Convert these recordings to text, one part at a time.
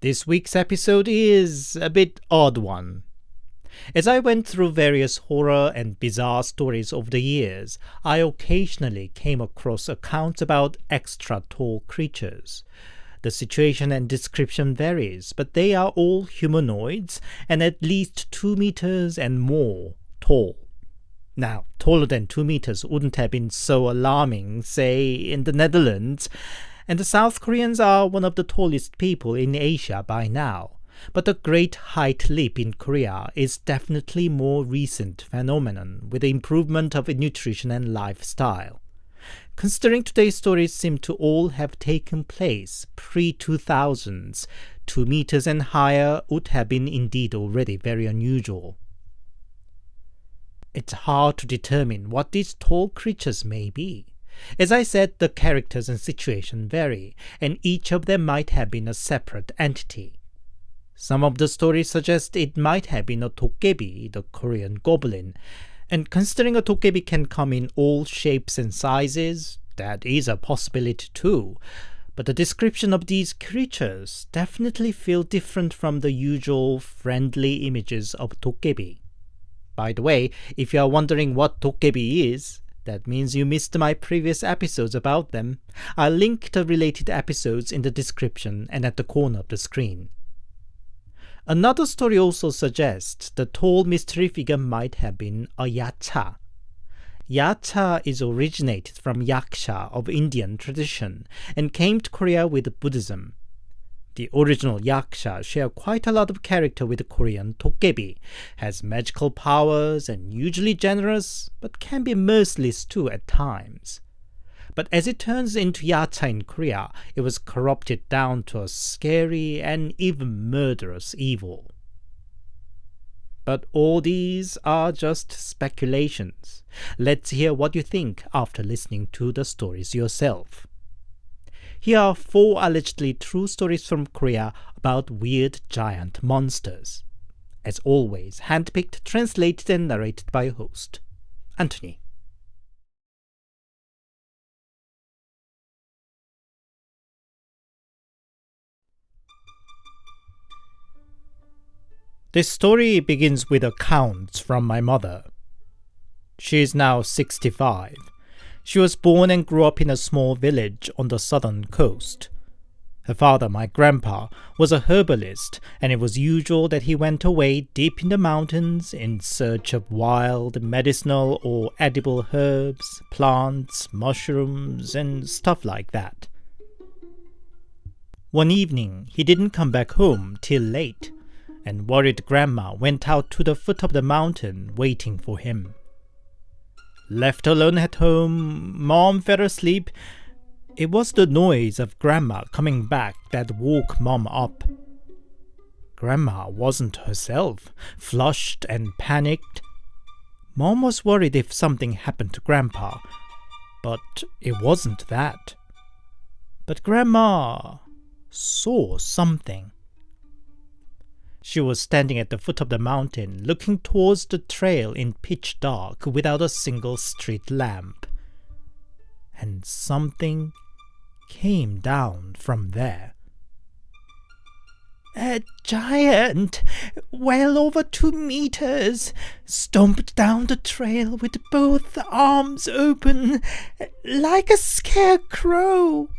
This week's episode is a bit odd one. As I went through various horror and bizarre stories over the years, I occasionally came across accounts about extra tall creatures. The situation and description varies, but they are all humanoids and at least 2 meters and more tall. Now, taller than 2 meters wouldn't have been so alarming, say, in the Netherlands, and the South Koreans are one of the tallest people in Asia by now. But the great height leap in Korea is definitely a more recent phenomenon with the improvement of nutrition and lifestyle. Considering today's stories seem to all have taken place pre-2000s, 2 meters and higher would have been indeed already very unusual. It's hard to determine what these tall creatures may be. As I said, the characters and situation vary, and each of them might have been a separate entity. Some of the stories suggest it might have been a Dokkaebi, the Korean goblin, and considering a Dokkaebi can come in all shapes and sizes, that is a possibility too. But the description of these creatures definitely feel different from the usual friendly images of Dokkaebi. By the way, if you are wondering what Dokkaebi is, that means you missed my previous episodes about them. I'll link the related episodes in the description and at the corner of the screen. Another story also suggests the tall mystery figure might have been a yacha. Yacha is originated from yaksha of Indian tradition and came to Korea with Buddhism. The original yaksha share quite a lot of character with the Korean Dokkaebi, has magical powers and usually generous, but can be merciless too at times. But as it turns into yacha in Korea, it was corrupted down to a scary and even murderous evil. But all these are just speculations. Let's hear what you think after listening to the stories yourself. Here are 4 allegedly true stories from Korea about weird giant monsters. As always, handpicked, translated and narrated by your host, Anthony. This story begins with accounts from my mother. She is now 65. She was born and grew up in a small village on the southern coast. Her father, my grandpa, was a herbalist, and it was usual that he went away deep in the mountains in search of wild, medicinal or edible herbs, plants, mushrooms, and stuff like that. One evening, he didn't come back home till late, and worried grandma went out to the foot of the mountain waiting for him. Left alone at home, Mom fell asleep. It was the noise of Grandma coming back that woke Mom up. Grandma wasn't herself, flushed and panicked. Mom was worried if something happened to Grandpa, but it wasn't that. But Grandma saw something. She was standing at the foot of the mountain, looking towards the trail in pitch dark without a single street lamp. And something came down from there. A giant, well over 2 meters, stomped down the trail with both arms open, like a scarecrow,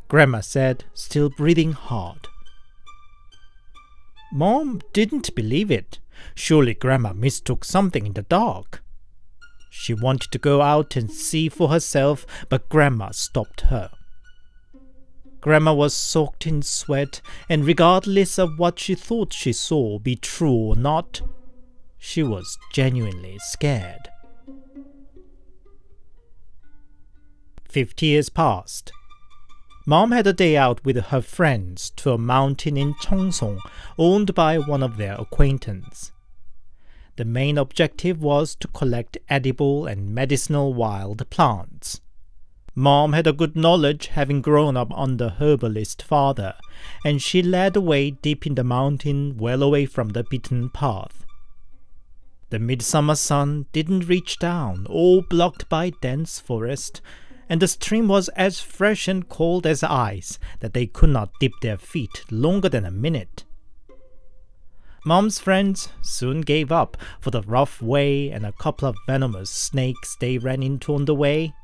Grandma said, still breathing hard. Mom didn't believe it. Surely Grandma mistook something in the dark. She wanted to go out and see for herself, but Grandma stopped her. Grandma was soaked in sweat, and regardless of what she thought she saw be true or not, she was genuinely scared. 50 years passed. Mom had a day out with her friends to a mountain in Cheongsong owned by one of their acquaintances. The main objective was to collect edible and medicinal wild plants. Mom had a good knowledge, having grown up under herbalist father, and she led the way deep in the mountain, well away from the beaten path. The midsummer sun didn't reach down, all blocked by dense forest, and the stream was as fresh and cold as ice that they could not dip their feet longer than a minute. Mom's friends soon gave up for the rough way and a couple of venomous snakes they ran into on the way.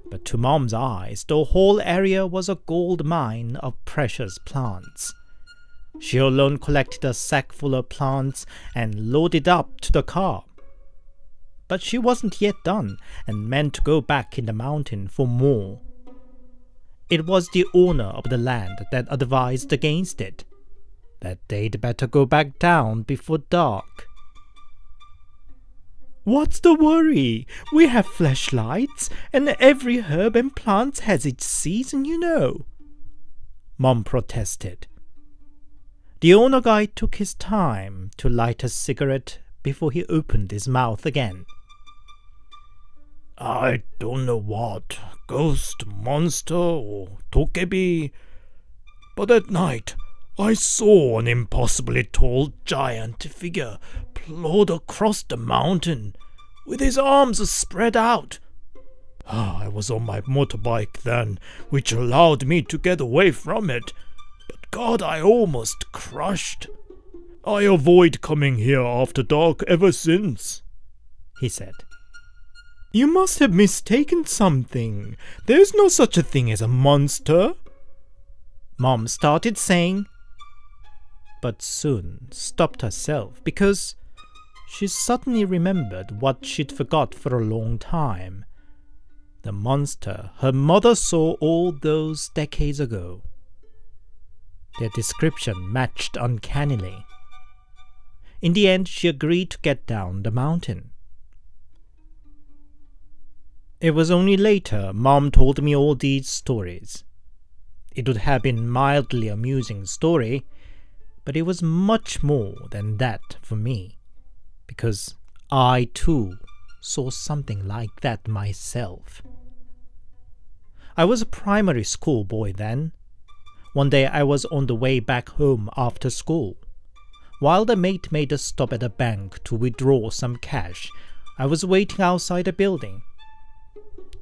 But to Mom's eyes, the whole area was a gold mine of precious plants. She alone collected a sack full of plants and loaded up to the car. But she wasn't yet done and meant to go back in the mountain for more. It was the owner of the land that advised against it, that they'd better go back down before dark. "What's the worry? We have flashlights, and every herb and plant has its season, you know," Mom protested. The owner guy took his time to light a cigarette before he opened his mouth again. "I don't know what, ghost, monster, or Dokkaebi, but at night I saw an impossibly tall giant figure plod across the mountain with his arms spread out. I was on my motorbike then, which allowed me to get away from it, but God, I almost crushed. I avoid coming here after dark ever since," he said. "You must have mistaken something. There's no such a thing as a monster," Mom started saying, but soon stopped herself because she suddenly remembered what she'd forgot for a long time. The monster her mother saw all those decades ago. Their description matched uncannily. In the end, she agreed to get down the mountain. It was only later Mom told me all these stories. It would have been a mildly amusing story, but it was much more than that for me, because I too saw something like that myself. I was a primary school boy then. One day I was on the way back home after school. While the mate made a stop at a bank to withdraw some cash, I was waiting outside the building.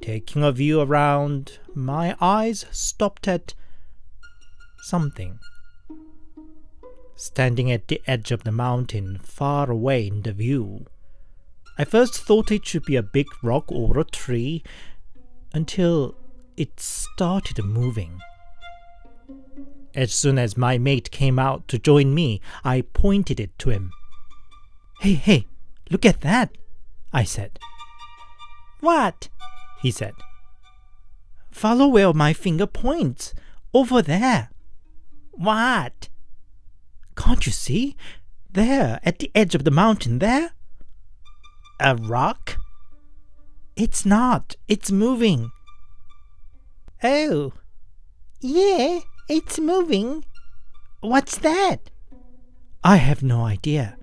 Taking a view around, my eyes stopped at something. Standing at the edge of the mountain, far away in the view. I first thought it should be a big rock or a tree, until it started moving. As soon as my mate came out to join me, I pointed it to him. Hey, look at that," I said. "What?" he said. "Follow where my finger points. Over there." "What?" "Can't you see? There, at the edge of the mountain there." "A rock?" "It's not. It's moving." "Oh, yeah, it's moving. What's that?" "I have no idea."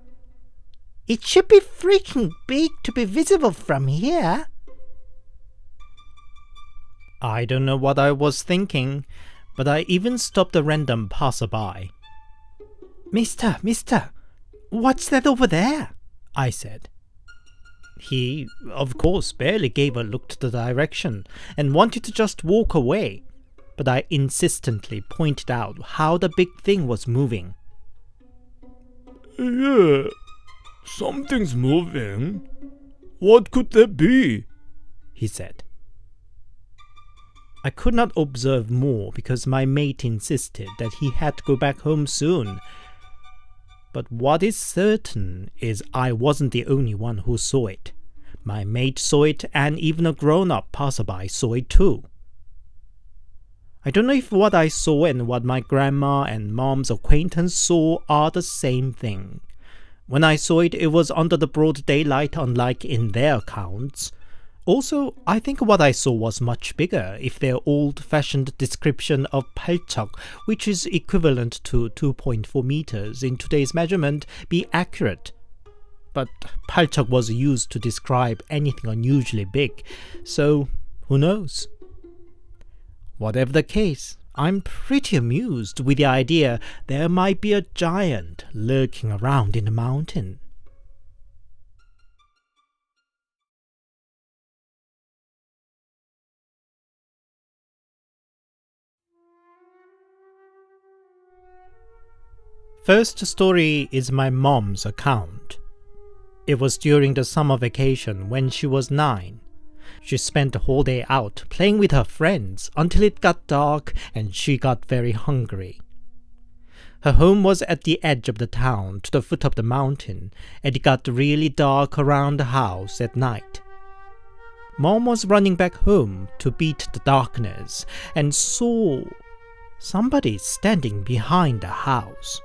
"It should be freaking big to be visible from here." I don't know what I was thinking, but I even stopped a random passerby. Mister, what's that over there?" I said. He, of course, barely gave a look to the direction and wanted to just walk away, but I insistently pointed out how the big thing was moving. "Yeah, something's moving. What could that be?" he said. I could not observe more because my mate insisted that he had to go back home soon. But what is certain is I wasn't the only one who saw it. My mate saw it, and even a grown-up passerby saw it too. I don't know if what I saw and what my grandma and Mom's acquaintance saw are the same thing. When I saw it, it was under the broad daylight, unlike in their accounts. Also, I think what I saw was much bigger if their old-fashioned description of 팔척, which is equivalent to 2.4 meters in today's measurement, be accurate. But 팔척 was used to describe anything unusually big, so who knows? Whatever the case, I'm pretty amused with the idea there might be a giant lurking around in the mountain. First story is my mom's account. It was during the summer vacation when she was 9. She spent the whole day out playing with her friends until it got dark and she got very hungry. Her home was at the edge of the town to the foot of the mountain, and it got really dark around the house at night. Mom was running back home to beat the darkness and saw somebody standing behind the house.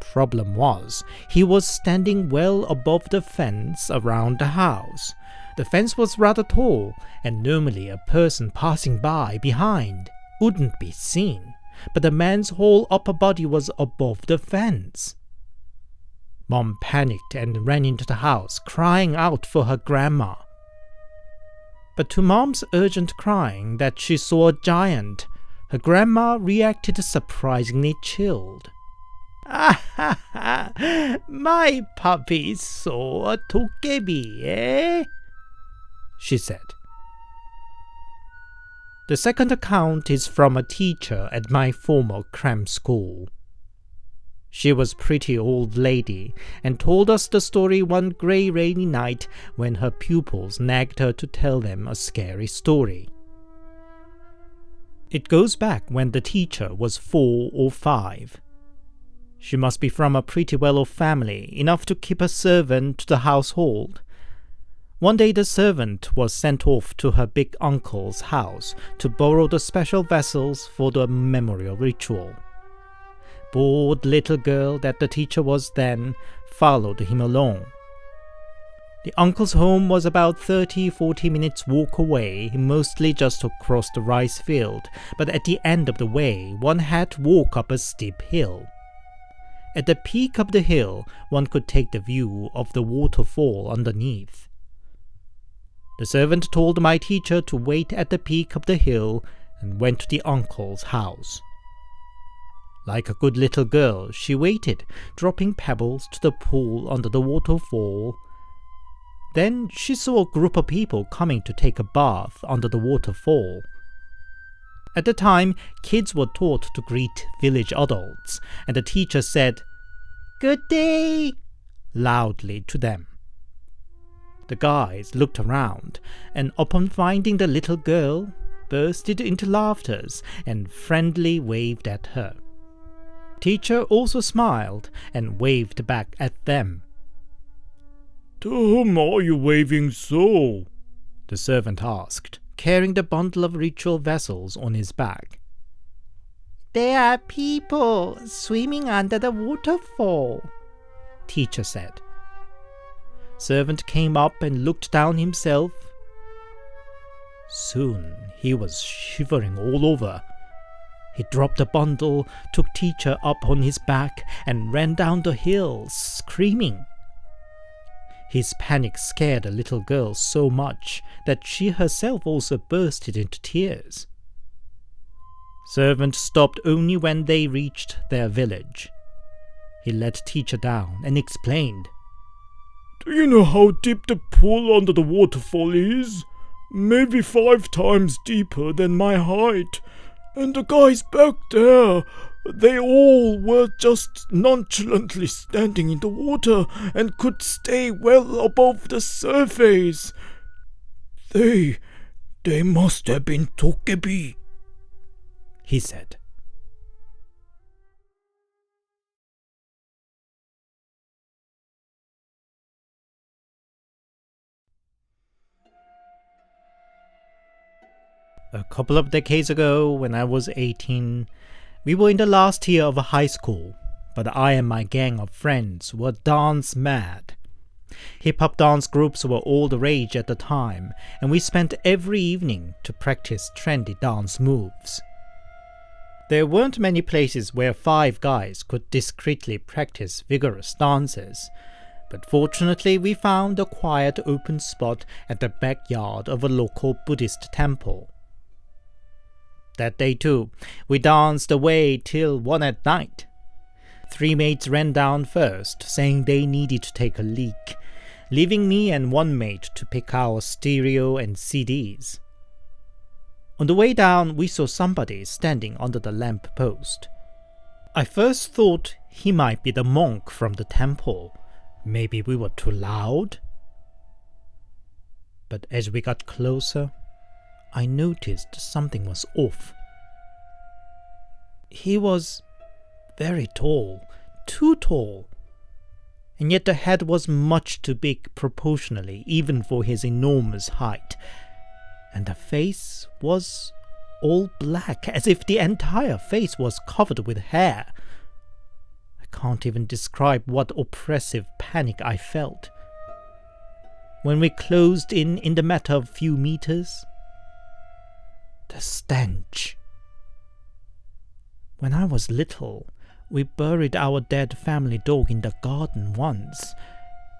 Problem was, he was standing well above the fence around the house. The fence was rather tall, and normally a person passing by behind wouldn't be seen, but the man's whole upper body was above the fence. Mom panicked and ran into the house, crying out for her grandma. But to Mom's urgent crying that she saw a giant, her grandma reacted surprisingly chilled. "Ah ha ha! My puppy saw a Dokkaebi, eh?" she said. The second account is from a teacher at my former cram school. She was a pretty old lady and told us the story one grey rainy night when her pupils nagged her to tell them a scary story. It goes back when the teacher was 4 or 5. She must be from a pretty well-off family, enough to keep a servant to the household. One day the servant was sent off to her big uncle's house to borrow the special vessels for the memorial ritual. Bored little girl that the teacher was then followed him along. The uncle's home was about 30-40 minutes walk away, mostly just across the rice field, but at the end of the way one had to walk up a steep hill. At the peak of the hill one could take the view of the waterfall underneath. The servant told my teacher to wait at the peak of the hill and went to the uncle's house. Like a good little girl, she waited, dropping pebbles to the pool under the waterfall. Then she saw a group of people coming to take a bath under the waterfall. At the time, kids were taught to greet village adults, and the teacher said, "Good day," loudly to them. The guys looked around, and upon finding the little girl, bursted into laughter and friendly waved at her. Teacher also smiled and waved back at them. "To whom are you waving so?" the servant asked, carrying the bundle of ritual vessels on his back. "There are people swimming under the waterfall," teacher said. Servant came up and looked down himself. Soon he was shivering all over. He dropped the bundle, took teacher up on his back, and ran down the hill, screaming. His panic scared the little girl so much that she herself also bursted into tears. Servant stopped only when they reached their village. He let teacher down and explained. "Do you know how deep the pool under the waterfall is? Maybe 5 times deeper than my height. And the guys back there, they all were just nonchalantly standing in the water and could stay well above the surface. They must have been Dokkaebi," he said. A couple of decades ago, when I was 18, we were in the last year of high school, but I and my gang of friends were dance mad. Hip-hop dance groups were all the rage at the time, and we spent every evening to practice trendy dance moves. There weren't many places where 5 guys could discreetly practice vigorous dances, but fortunately we found a quiet open spot at the backyard of a local Buddhist temple. That day too, we danced away till 1 at night. 3 mates ran down first, saying they needed to take a leak, leaving me and 1 mate to pick our stereo and CDs. On the way down, we saw somebody standing under the lamp post. I first thought he might be the monk from the temple. Maybe we were too loud. But as we got closer, I noticed something was off. He was very tall, too tall, and yet the head was much too big proportionally, even for his enormous height, and the face was all black, as if the entire face was covered with hair. I can't even describe what oppressive panic I felt. When we closed in the matter of few meters, the stench. When I was little, we buried our dead family dog in the garden once,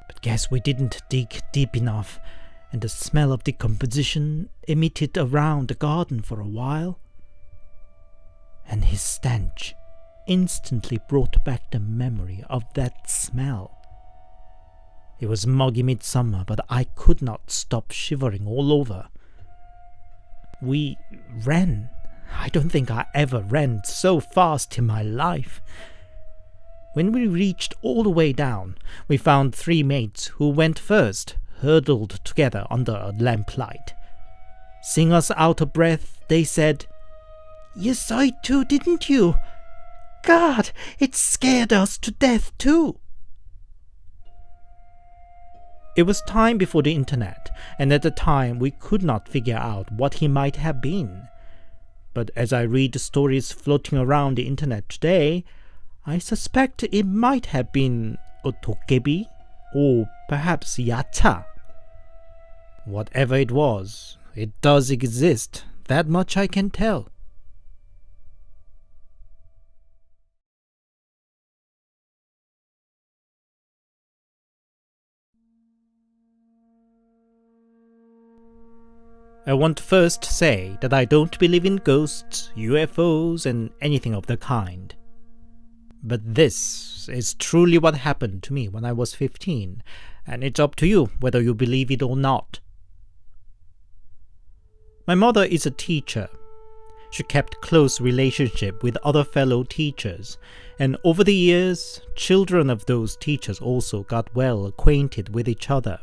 but guess we didn't dig deep enough, and the smell of decomposition emitted around the garden for a while. And his stench instantly brought back the memory of that smell. It was muggy midsummer, but I could not stop shivering all over. We ran. I don't think I ever ran so fast in my life. When we reached all the way down, we found 3 mates who went first, huddled together under a lamplight. Seeing us out of breath, they said, "You saw it too, didn't you? God, it scared us to death too." It was time before the internet, and at the time we could not figure out what he might have been. But as I read the stories floating around the internet today, I suspect it might have been a Dokkaebi, or perhaps Yacha. Whatever it was, it does exist, that much I can tell. I want to first say that I don't believe in ghosts, UFOs, and anything of the kind. But this is truly what happened to me when I was 15, and it's up to you whether you believe it or not. My mother is a teacher. She kept close relationship with other fellow teachers, and over the years, children of those teachers also got well acquainted with each other.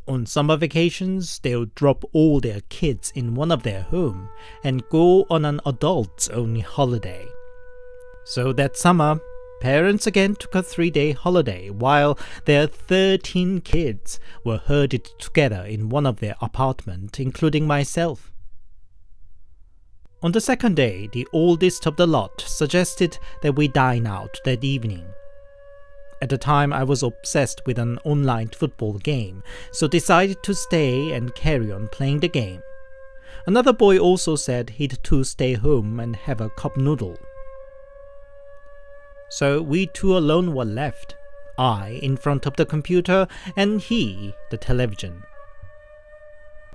On summer vacations, they'll drop all their kids in one of their home and go on an adults-only holiday. So that summer, parents again took a 3-day holiday while their 13 kids were herded together in one of their apartments, including myself. On the second day, the oldest of the lot suggested that we dine out that evening. At the time, I was obsessed with an online football game, so decided to stay and carry on playing the game. Another boy also said he'd too stay home and have a cup noodle. So we two alone were left, I in front of the computer and he the television.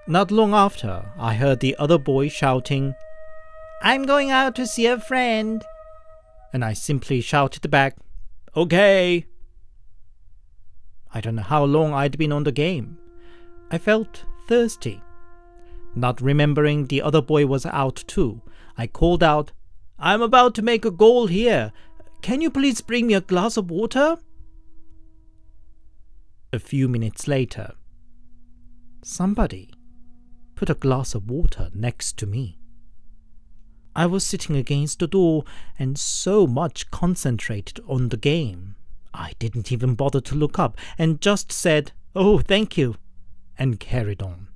Not long after, I heard the other boy shouting, "I'm going out to see a friend," and I simply shouted back, "Okay." I don't know how long I'd been on the game. I felt thirsty. Not remembering the other boy was out too, I called out, "I'm about to make a goal here. Can you please bring me a glass of water?" A few minutes later, somebody put a glass of water next to me. I was sitting against the door and so much concentrated on the game, I didn't even bother to look up and just said, "Oh, thank you," and carried on.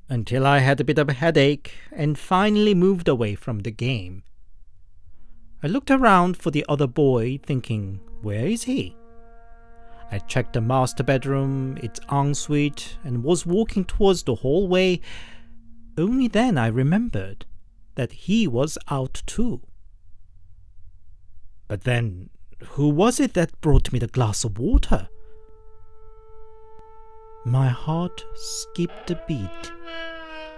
Until I had a bit of a headache and finally moved away from the game. I looked around for the other boy, thinking, where is he? I checked the master bedroom, its ensuite, and was walking towards the hallway. Only then I remembered that he was out too. But then, who was it that brought me the glass of water? My heart skipped a beat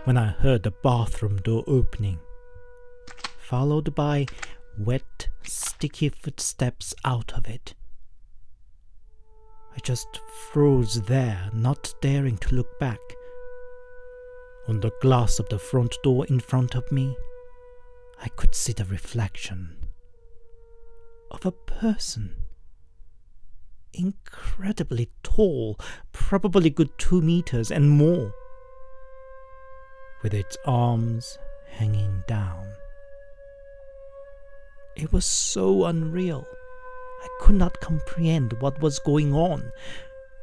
when I heard the bathroom door opening, followed by wet, sticky footsteps out of it. I just froze there, not daring to look back. On the glass of the front door in front of me, I could see the reflection of a person. Incredibly tall, probably good 2 meters and more, with its arms hanging down. It was so unreal. I could not comprehend what was going on.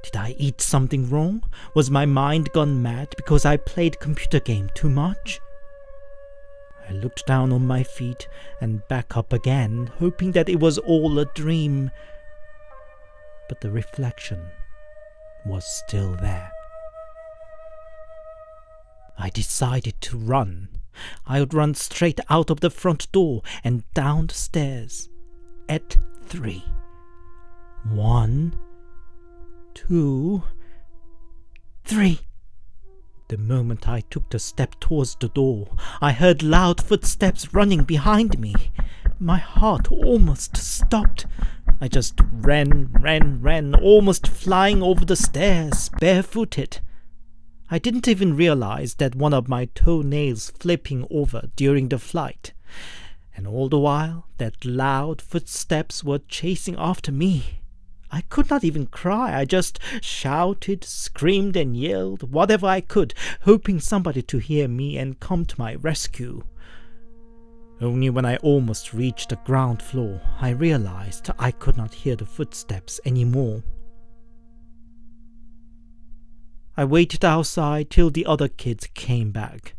Did I eat something wrong? Was my mind gone mad because I played computer game too much? I looked down on my feet and back up again, hoping that it was all a dream. But the reflection was still there. I decided to run. I would run straight out of the front door and down the stairs. At 3. 1, 2, 3. The moment I took the step towards the door, I heard loud footsteps running behind me. My heart almost stopped. I just ran, almost flying over the stairs, barefooted. I didn't even realize that one of my toenails flipping over during the flight. And all the while, that loud footsteps were chasing after me. I could not even cry. I just shouted, screamed, and yelled whatever I could, hoping somebody to hear me and come to my rescue. Only when I almost reached the ground floor, I realized I could not hear the footsteps anymore. I waited outside till the other kids came back.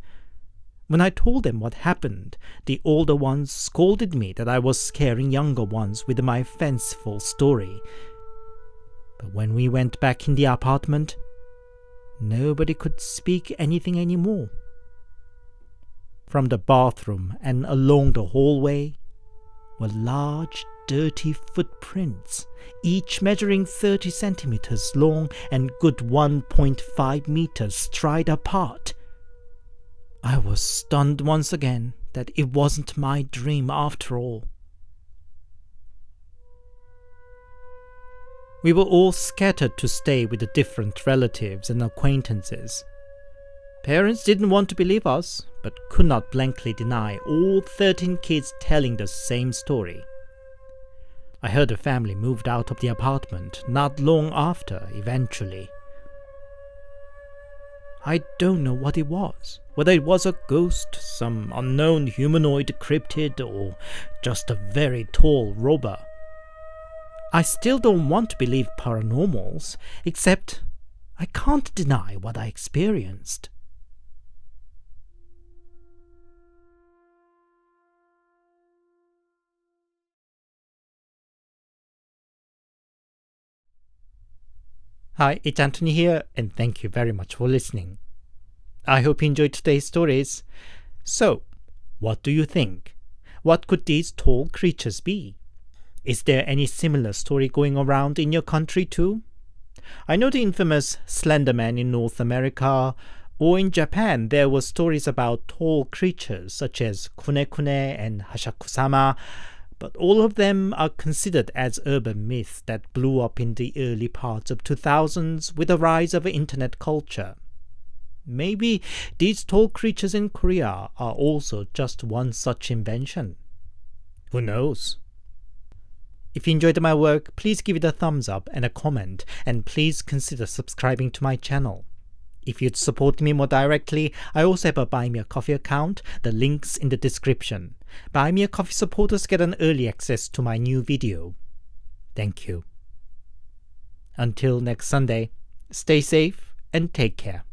When I told them what happened, the older ones scolded me that I was scaring younger ones with my fanciful story. But when we went back in the apartment, nobody could speak anything anymore. From the bathroom and along the hallway were large, dirty footprints, each measuring 30 centimeters long and good 1.5 meters stride apart. I was stunned once again that it wasn't my dream after all. We were all scattered to stay with the different relatives and acquaintances. Parents didn't want to believe us, but could not blankly deny all 13 kids telling the same story. I heard the family moved out of the apartment not long after, eventually. I don't know what it was, whether it was a ghost, some unknown humanoid cryptid, or just a very tall robber. I still don't want to believe paranormals, except I can't deny what I experienced. Hi, it's Anthony here, and thank you very much for listening. I hope you enjoyed today's stories. So, what do you think? What could these tall creatures be? Is there any similar story going around in your country too? I know the infamous Slender Man in North America, or in Japan there were stories about tall creatures such as Kune-kune and Hashaku-sama, but all of them are considered as urban myths that blew up in the early parts of 2000s with the rise of internet culture. Maybe these tall creatures in Korea are also just one such invention. Who knows? If you enjoyed my work, please give it a thumbs up and a comment, and please consider subscribing to my channel. If you'd support me more directly, I also have a Buy Me a Coffee account, the link's in the description. Buy Me a Coffee supporters get an early access to my new video. Thank you. Until next Sunday, stay safe and take care.